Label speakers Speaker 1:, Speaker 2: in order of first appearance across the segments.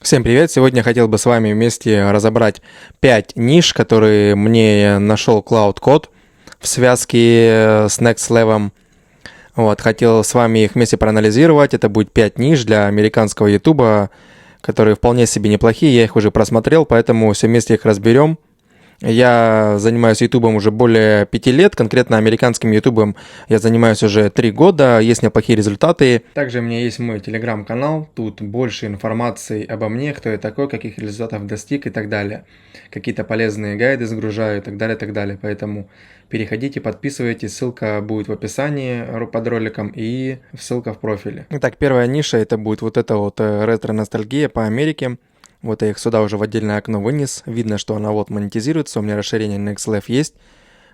Speaker 1: Всем привет! Сегодня я хотел бы с вами вместе разобрать 5 ниш, которые мне нашел Cloud Code в связке с NextLevel. Вот, хотел с вами их вместе проанализировать. Это будет 5 ниш для американского YouTube, которые вполне себе неплохие. Я их уже просмотрел, поэтому все вместе их разберем. Я занимаюсь ютубом уже более 5 лет, конкретно американским ютубом я занимаюсь уже 3 года, есть неплохие результаты. Также у меня есть мой телеграм-канал, тут больше информации обо мне, кто я такой, каких результатов достиг и так далее. Какие-то полезные гайды загружаю и так далее, и так далее. Поэтому переходите, подписывайтесь, ссылка будет в описании под роликом и ссылка в профиле. Итак, первая ниша это будет вот эта вот ретро-ностальгия по Америке. Вот я их сюда уже в отдельное окно вынес. Видно, что она вот монетизируется. У меня расширение NextLevel есть.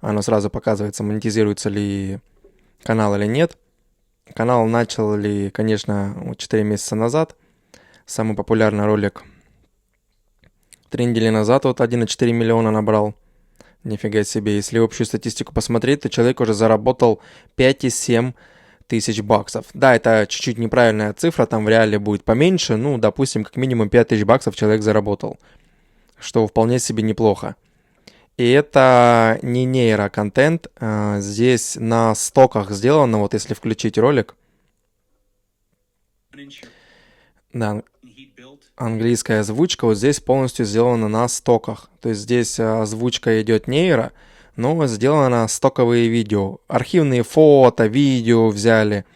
Speaker 1: Оно сразу показывается, монетизируется ли канал или нет. Канал начал ли, конечно, 4 месяца назад. Самый популярный ролик 3 недели назад вот 1,4 миллиона набрал. Нифига себе. Если общую статистику посмотреть, то человек уже заработал 5,7 тысяч баксов. Да, это чуть-чуть неправильная цифра, там в реале будет поменьше, ну, допустим, как минимум 5 тысяч баксов человек заработал, что вполне себе неплохо. И это не нейроконтент, здесь на стоках сделано, вот если включить ролик. Да, английская озвучка вот здесь полностью сделана на стоках. То есть здесь озвучка идет нейро, но сделано стоковые видео. Архивные фото, видео взяли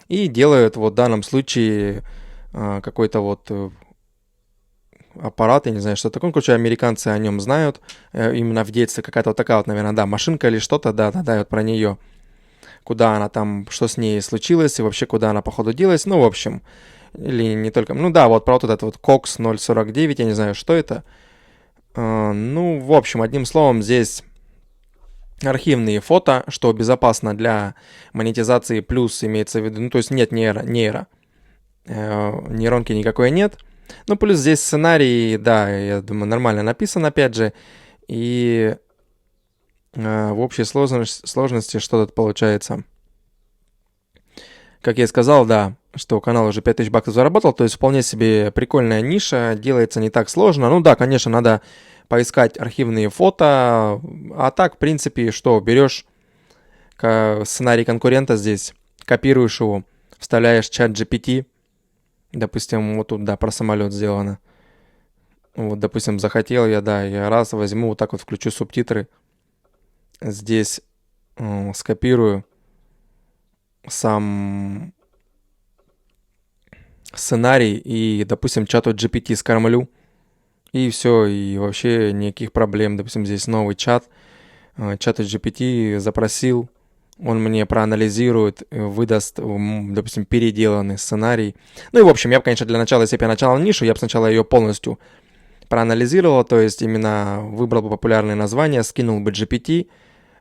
Speaker 1: и делают вот в данном случае какой-то вот аппарат, я не знаю, что такое. Короче, американцы о нем знают. Именно в детстве какая-то вот такая вот, наверное, да, машинка или что-то, да, вот про нее. Куда она там, что с ней случилось и вообще куда она походу делась. Ну, в общем, или не только... Ну да, вот про вот этот вот COX 049, я не знаю, что это. Ну, в общем, одним словом, здесь архивные фото, что безопасно для монетизации, плюс имеется в виду, ну, то есть нет нейронки никакой нет. Ну, плюс здесь сценарий, да, я думаю, нормально написан, опять же, и в общей сложности что тут получается. Как я и сказал, да, что канал уже 5000 баксов заработал, то есть вполне себе прикольная ниша, делается не так сложно. Ну да, конечно, надо поискать архивные фото, а так, в принципе, что, берешь сценарий конкурента здесь, копируешь его, вставляешь чат GPT, допустим, вот тут, да, про самолет сделано. Вот, допустим, захотел я, да, я раз возьму, вот так вот включу субтитры, здесь скопирую сам сценарий и, допустим, чату GPT скормлю, и все, и вообще никаких проблем. Допустим, здесь новый чат, чат GPT запросил, он мне проанализирует, выдаст, допустим, переделанный сценарий. Ну и, в общем, я бы, конечно, для начала, если бы я начал нишу, я бы сначала ее полностью проанализировал, то есть именно выбрал бы популярные названия, скинул бы GPT,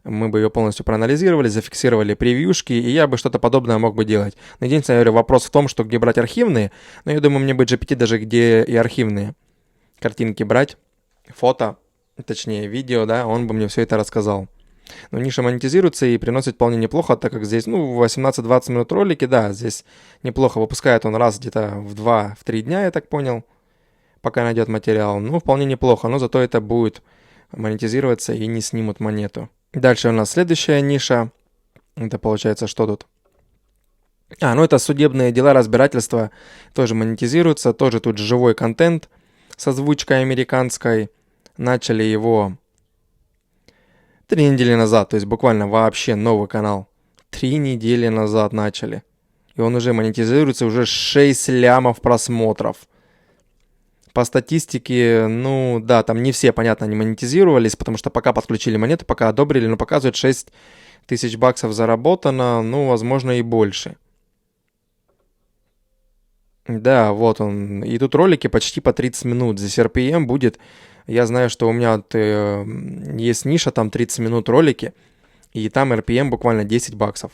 Speaker 1: мы бы ее полностью проанализировали, зафиксировали превьюшки, и я бы что-то подобное мог бы делать. Но единственный, я говорю, вопрос в том, что где брать архивные, но я думаю, мне бы GPT даже где и архивные картинки брать, фото, точнее видео, да, он бы мне все это рассказал. Но ниша монетизируется и приносит вполне неплохо, так как здесь, ну, 18-20 минут ролики, да, здесь неплохо. Выпускает он раз где-то в 2-3 дня, я так понял, пока найдет материал. Ну, вполне неплохо, но зато это будет монетизироваться и не снимут монету. Дальше у нас следующая ниша. Это получается, что тут? Ну это судебные дела, разбирательства. Тоже монетизируются, тоже тут живой контент с озвучкой американской. Начали его 3 недели назад, то есть буквально вообще новый канал. 3 недели назад начали. И он уже монетизируется, уже 6 лямов просмотров. По статистике, ну да, там не все, понятно, не монетизировались, потому что пока подключили монету, пока одобрили, но показывает 6 тысяч баксов заработано, ну, возможно, и больше. Да, вот он. И тут ролики почти по 30 минут. Здесь RPM будет. Я знаю, что у меня вот, есть ниша, там 30 минут ролики, и там RPM буквально 10 баксов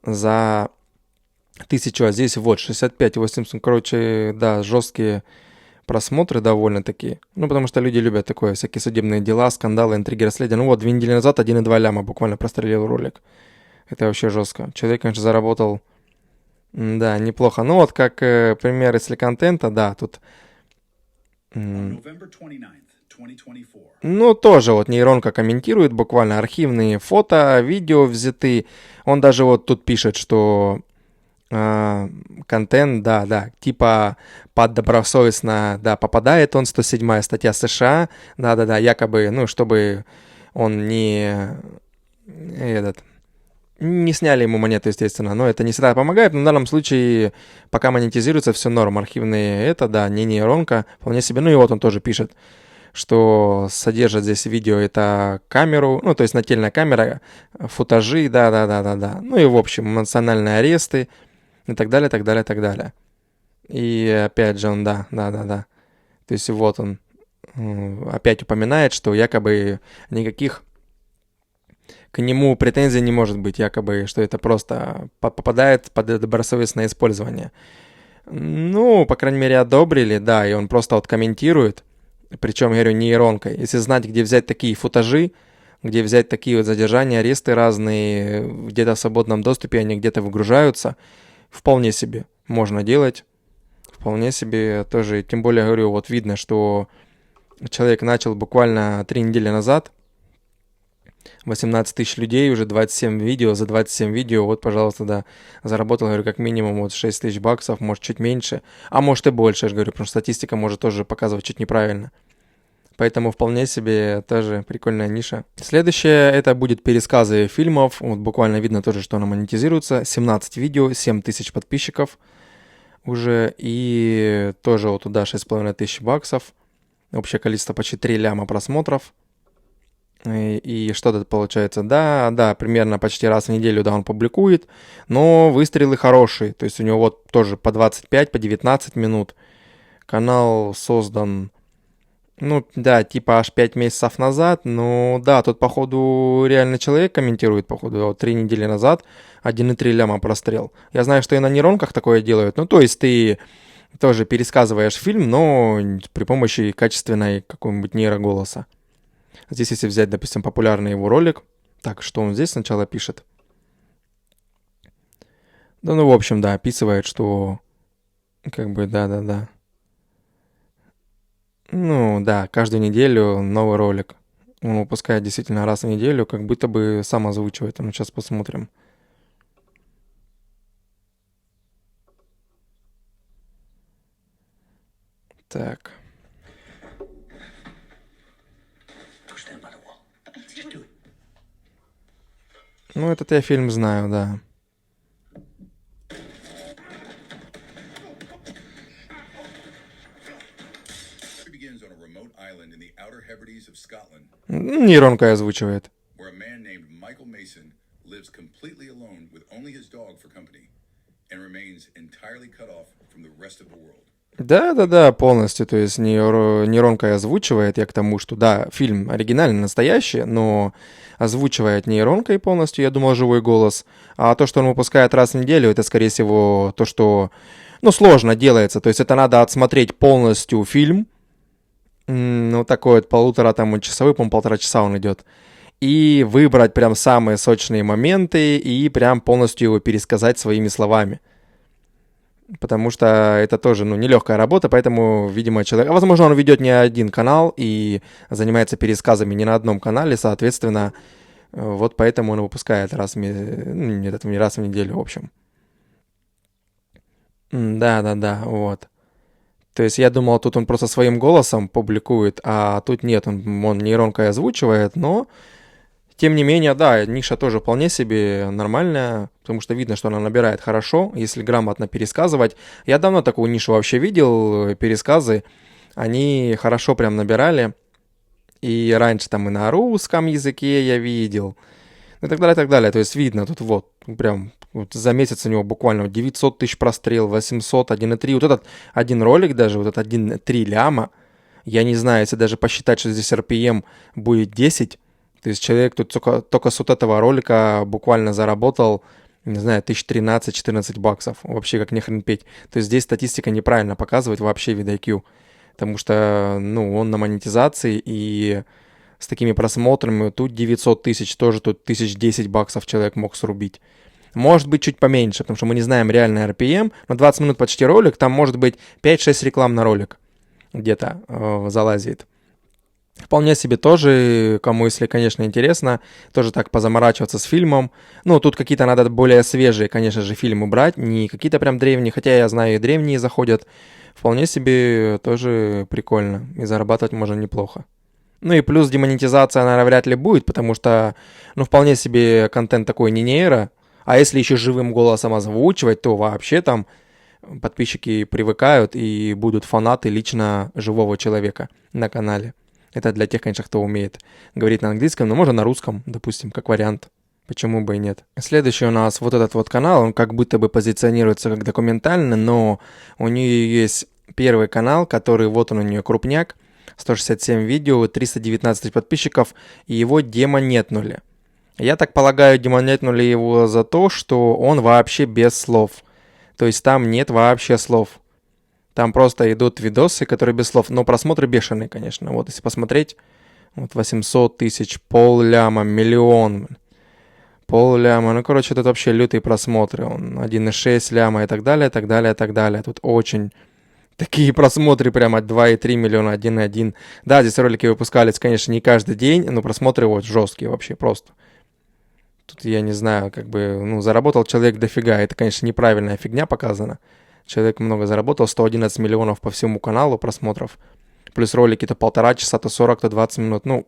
Speaker 1: за 1000, а здесь вот 65-80, короче, да, жесткие просмотры довольно-таки. Ну, потому что люди любят такое, всякие судебные дела, скандалы, интриги, расследования. Ну вот, 2 недели назад 1,2 ляма буквально прострелил ролик. Это вообще жестко. Человек, конечно, заработал, да, неплохо. Ну вот, как пример, если контента, да, тут Ну, тоже вот нейронка комментирует буквально архивные фото, видео взяты. Он даже вот тут пишет, что контент, да, типа добросовестно, да, попадает он, 107 статья США, да, якобы, ну, чтобы он не сняли ему монету, естественно, но это не всегда помогает, но в данном случае, пока монетизируется, все норм, архивные это, да, не нейронка, вполне себе, ну и вот он тоже пишет, что содержит здесь видео это камеру, ну, то есть нательная камера, футажи, да, ну и, в общем, эмоциональные аресты и так далее, так далее, так далее. И опять же он, да. То есть вот он опять упоминает, что якобы никаких к нему претензий не может быть, якобы, что это просто попадает под добросовестное использование. Ну, по крайней мере, одобрили, да, и он просто вот комментирует, причем, говорю, нейронкой. Если знать, где взять такие футажи, где взять такие вот задержания, аресты разные, где-то в свободном доступе они где-то выгружаются, вполне себе можно делать. Вполне себе тоже, тем более, говорю, вот видно, что человек начал буквально 3 недели назад, 18 тысяч людей, уже 27 видео, за 27 видео, вот, пожалуйста, да, заработал, говорю, как минимум вот 6 тысяч баксов, может, чуть меньше, а может и больше, я же говорю, потому что статистика может тоже показывать чуть неправильно. Поэтому вполне себе тоже прикольная ниша. Следующее это будет пересказы фильмов, вот буквально видно тоже, что она монетизируется, 17 видео, 7 тысяч подписчиков уже, и тоже вот туда 6,5 тысяч баксов, общее количество почти 3 ляма просмотров. И что тут получается? Да, примерно почти раз в неделю, да, он публикует, но выстрелы хорошие, то есть у него вот тоже по 25, по 19 минут. Канал создан, ну, да, типа аж 5 месяцев назад, ну, да, тут, походу, реально человек комментирует, походу, вот 3 недели назад 1,3 ляма прострел. Я знаю, что и на нейронках такое делают, ну, то есть ты тоже пересказываешь фильм, но при помощи качественной какого-нибудь нейроголоса. Здесь, если взять, допустим, популярный его ролик, так, что он здесь сначала пишет? Да, ну, в общем, да, описывает, что, как бы, да. Ну, да, каждую неделю новый ролик. Он выпускает действительно раз в неделю, как будто бы сам озвучивает. Ну, сейчас посмотрим. Так. Ну, этот я фильм знаю, да. Нейронка озвучивает. Да, полностью, то есть нейронка озвучивает, я к тому, что да, фильм оригинальный, настоящий, но озвучивает нейронкой полностью, я думал, живой голос, а то, что он выпускает раз в неделю, это, скорее всего, то, что, ну, сложно делается, то есть это надо отсмотреть полностью фильм, ну, такой вот часовой, по-моему, 1,5 часа он идет, и выбрать прям самые сочные моменты и прям полностью его пересказать своими словами. Потому что это тоже, ну, нелегкая работа, поэтому, видимо, человек... возможно, он ведет не один канал и занимается пересказами не на одном канале, соответственно, вот поэтому он выпускает раз не раз в неделю, в общем. Да, вот. То есть я думал, тут он просто своим голосом публикует, а тут нет, он нейронкой озвучивает, но... Тем не менее, да, ниша тоже вполне себе нормальная, потому что видно, что она набирает хорошо, если грамотно пересказывать. Я давно такую нишу вообще видел, пересказы, они хорошо прям набирали. И раньше там и на русском языке я видел, и так далее, и так далее. То есть видно, тут вот, прям вот за месяц у него буквально 900 тысяч прострел, 800, 1,3. Вот этот один ролик даже, вот этот 1,3 ляма, я не знаю, если даже посчитать, что здесь RPM будет 10, то есть человек тут только с вот этого ролика буквально заработал, не знаю, 1013-14 баксов. Вообще как не хрен петь. То есть здесь статистика неправильно показывает вообще VidIQ. Потому что, ну, он на монетизации, и с такими просмотрами тут 900 тысяч, тоже тут 1010 баксов человек мог срубить. Может быть чуть поменьше, потому что мы не знаем реальный RPM, но 20 минут почти ролик, там может быть 5-6 реклам на ролик. где-то залазит. Вполне себе тоже, кому, если, конечно, интересно, тоже так позаморачиваться с фильмом. Ну, тут какие-то надо более свежие, конечно же, фильмы брать, не какие-то прям древние, хотя я знаю, и древние заходят. Вполне себе тоже прикольно, и зарабатывать можно неплохо. Ну и плюс демонетизация, наверное, вряд ли будет, потому что, ну, вполне себе контент такой не нейро. А если еще живым голосом озвучивать, то вообще там подписчики привыкают и будут фанаты лично живого человека на канале. Это для тех, конечно, кто умеет говорить на английском, но можно на русском, допустим, как вариант. Почему бы и нет. Следующий у нас вот этот вот канал, он как будто бы позиционируется как документальный, но у нее есть первый канал, который, вот он у нее крупняк, 167 видео, 319 подписчиков, и его демонетнули. Я так полагаю, демонетнули его за то, что он вообще без слов. То есть там нет вообще слов. Там просто идут видосы, которые без слов, но просмотры бешеные, конечно. Вот если посмотреть, вот 800 тысяч, пол-ляма, миллион, пол-ляма. Ну, короче, тут вообще лютые просмотры. Он 1,6 ляма и так далее, так далее, так далее. Тут очень такие просмотры прямо 2,3 миллиона, 1,1. Да, здесь ролики выпускались, конечно, не каждый день, но просмотры вот жесткие вообще просто. Тут я не знаю, как бы, ну, заработал человек дофига. Это, конечно, неправильная фигня показана. Человек много заработал, 111 миллионов по всему каналу просмотров. Плюс ролики то 1,5 часа, то 40, то 20 минут. Ну,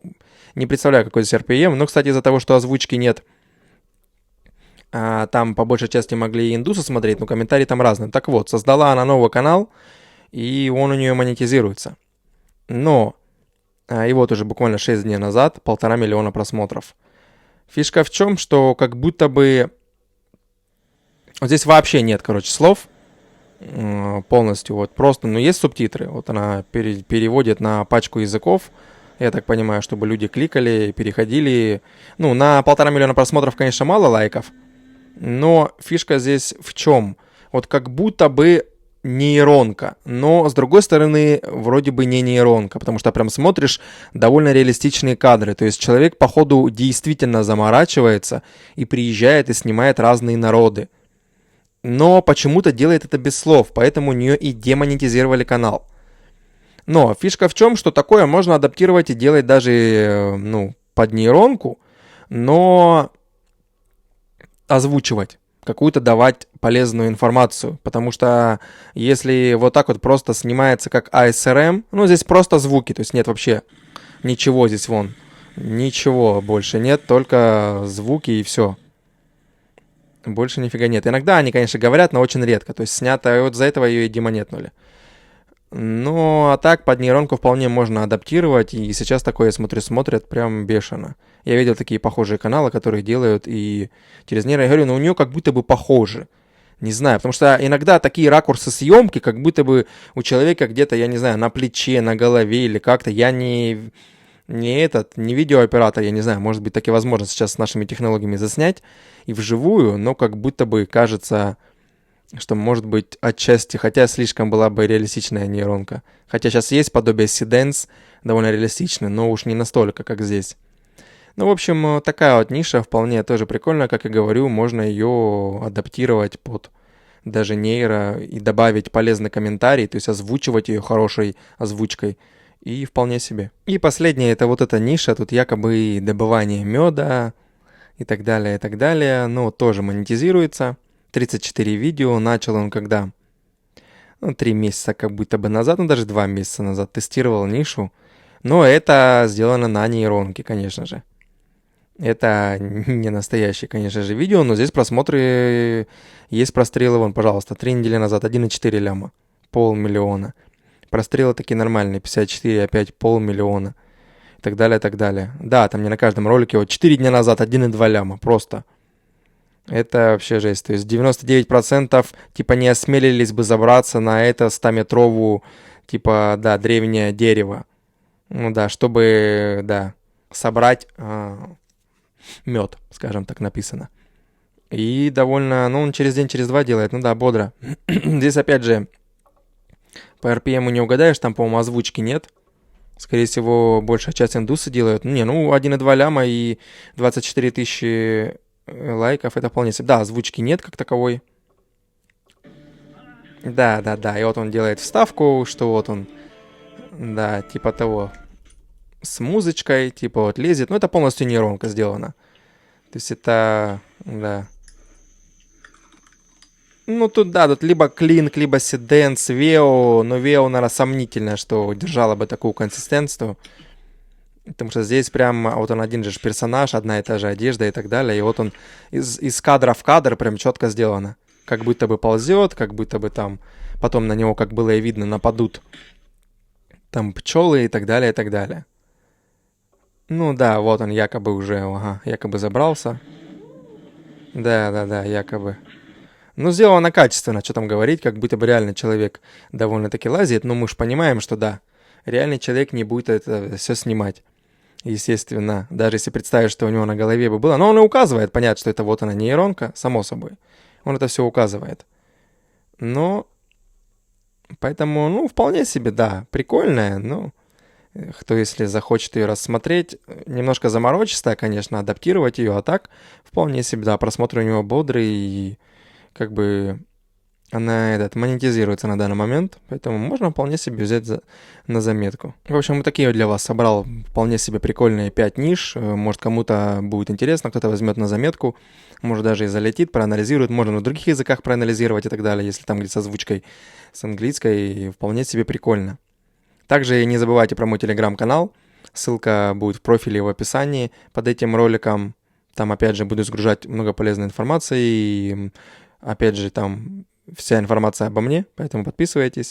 Speaker 1: не представляю, какой здесь RPM. Но, кстати, из-за того, что озвучки нет, там по большей части могли и индусы смотреть, но комментарии там разные. Так вот, создала она новый канал, и он у нее монетизируется. Но, и вот уже буквально 6 дней назад 1,5 миллиона просмотров. Фишка в чем, что как будто бы... Вот здесь вообще нет, короче, слов полностью, вот просто, но есть субтитры. Вот она переводит на пачку языков, я так понимаю, чтобы люди кликали, переходили. Ну, на 1,5 миллиона просмотров, конечно, мало лайков, но фишка здесь в чем? Вот как будто бы нейронка, но с другой стороны вроде бы не нейронка, потому что прям смотришь довольно реалистичные кадры, то есть человек походу действительно заморачивается и приезжает и снимает разные народы. Но почему-то делает это без слов, поэтому у нее и демонетизировали канал. Но фишка в чем, что такое можно адаптировать и делать даже, ну, под нейронку, но озвучивать, какую-то давать полезную информацию. Потому что если вот так вот просто снимается как ASRM, ну, здесь просто звуки, то есть нет вообще ничего здесь вон. Ничего больше нет, только звуки и все. Больше нифига нет. Иногда они, конечно, говорят, но очень редко. То есть снято, и вот за этого ее и демонетнули. Ну, а так под нейронку вполне можно адаптировать. И сейчас такое, я смотрю, смотрят прям бешено. Я видел такие похожие каналы, которые делают и через нейро. Я говорю, ну у нее как будто бы похоже. Не знаю, потому что иногда такие ракурсы съемки, как будто бы у человека где-то, я не знаю, на плече, на голове или как-то. Я не видеооператор, я не знаю, может быть, таки возможно сейчас с нашими технологиями заснять и вживую, но как будто бы кажется, что может быть отчасти, хотя слишком была бы реалистичная нейронка. Хотя сейчас есть подобие Seedance, довольно реалистичный, но уж не настолько, как здесь. Ну, в общем, такая вот ниша вполне тоже прикольная, как я говорю, можно ее адаптировать под даже нейро и добавить полезный комментарий, то есть озвучивать ее хорошей озвучкой. И вполне себе. И последнее, это вот эта ниша, тут якобы добывание меда и так далее, и так далее. Но тоже монетизируется. 34 видео, начал он когда? Ну, 3 месяца как будто бы назад, ну даже 2 месяца назад тестировал нишу. Но это сделано на нейронке, конечно же. Это не настоящее, конечно же, видео, но здесь просмотры, есть прострелы, вон, пожалуйста, 3 недели назад 1,4 ляма, 500 000. Прострелы такие нормальные, 54, опять 500 000. И так далее, и так далее. Да, там не на каждом ролике, вот 4 дня назад 1,2 ляма, просто. Это вообще жесть. То есть 99% типа не осмелились бы забраться на это 100-метровую, типа, да, древнее дерево. Ну да, чтобы, да, собрать мед, скажем так, написано. И довольно, ну, он через день, через два делает, ну да, бодро. Здесь опять же, по RPM не угадаешь, там, по-моему, озвучки нет. Скорее всего, большая часть индусы делают. Не, ну, 1,2 ляма и 24 тысячи лайков, это вполне себе. Да, озвучки нет как таковой. Да, и вот он делает вставку, что вот он Да, типа того. С музычкой, типа вот лезет. Ну, это полностью нейронка сделана. То есть это, да. Ну, тут, да, тут либо Клинк, либо Сиденс, Вео. Но Вео, наверное, сомнительно, что держала бы такую консистенцию. Потому что здесь прям вот он один же персонаж, одна и та же одежда и так далее. И вот он из кадра в кадр прям четко сделано. Как будто бы ползет, как будто бы там потом на него, как было и видно, нападут там пчелы и так далее, и так далее. Ну да, вот он якобы уже, ага, якобы забрался. Да, да, да, якобы. Ну, сделано качественно, что там говорить, как будто бы реально человек довольно-таки лазит. Но мы же понимаем, что да, реальный человек не будет это все снимать. Естественно, даже если представить, что у него на голове бы было. Но он и указывает, понятно, что это вот она нейронка, само собой. Он это все указывает. Но, поэтому, ну, вполне себе, да, прикольная, но кто, если захочет ее рассмотреть, немножко заморочистая, конечно, адаптировать ее, а так, вполне себе, да, просмотр у него бодрый, и как бы она монетизируется на данный момент, поэтому можно вполне себе взять на заметку. В общем, вот такие вот для вас собрал вполне себе прикольные 5 ниш. Может, кому-то будет интересно, кто-то возьмет на заметку, может, даже и залетит, проанализирует, можно на других языках проанализировать и так далее, если там где-то с озвучкой с английской, вполне себе прикольно. Также не забывайте про мой телеграм-канал, ссылка будет в профиле в описании под этим роликом. Там, опять же, буду сгружать много полезной информации, и, опять же, там вся информация обо мне, поэтому подписывайтесь.